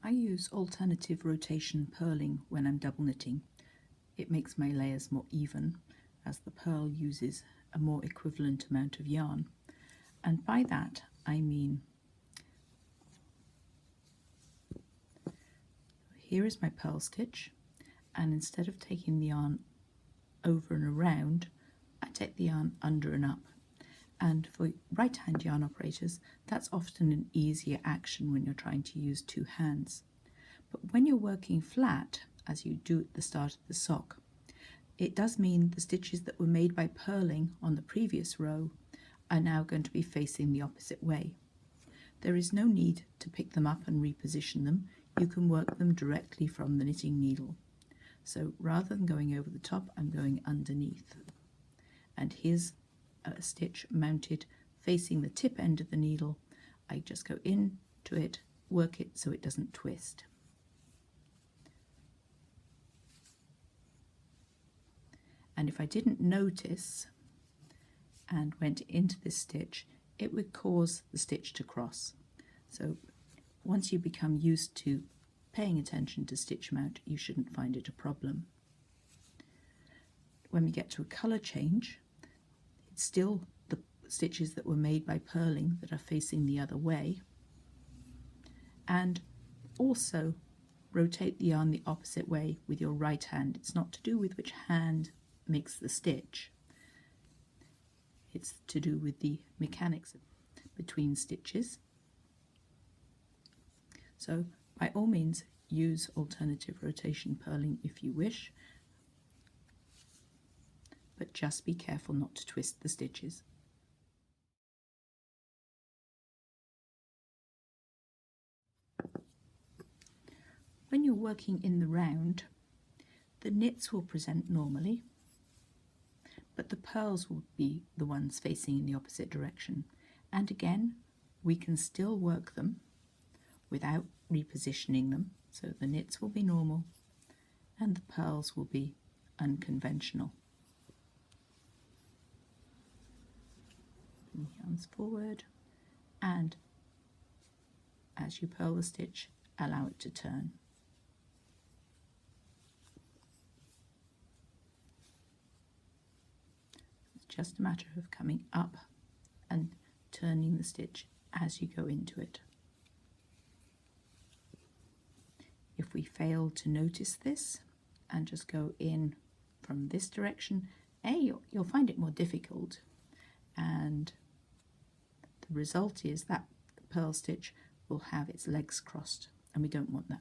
I use alternative rotation purling when I'm double knitting. It makes my layers more even, as the purl uses a more equivalent amount of yarn. And by that I mean, here is my purl stitch, and instead of taking the yarn over and around, I take the yarn under and up. And for right-hand yarn operators, that's often an easier action when you're trying to use two hands. But when you're working flat, as you do at the start of the sock, it does mean the stitches that were made by purling on the previous row are now going to be facing the opposite way. There is no need to pick them up and reposition them. You can work them directly from the knitting needle. So rather than going over the top, I'm going underneath. And here's a stitch mounted facing the tip end of the needle. I just go into it, work it so it doesn't twist. And if I didn't notice and went into this stitch, it would cause the stitch to cross. So once you become used to paying attention to stitch mount, you shouldn't find it a problem. When we get to a colour change, it's still the stitches that were made by purling that are facing the other way. And also rotate the yarn the opposite way with your right hand. It's not to do with which hand makes the stitch. It's to do with the mechanics between stitches. So by all means use alternative rotation purling if you wish, but just be careful not to twist the stitches. When you're working in the round, the knits will present normally, but the purls will be the ones facing in the opposite direction. And again, we can still work them without repositioning them, so the knits will be normal and the purls will be unconventional. Bring the yarns forward, and as you purl the stitch, allow it to turn. It's just a matter of coming up and turning the stitch as you go into it. If we fail to notice this and just go in from this direction, you'll find it more difficult, and the result is that the purl stitch will have its legs crossed, and we don't want that.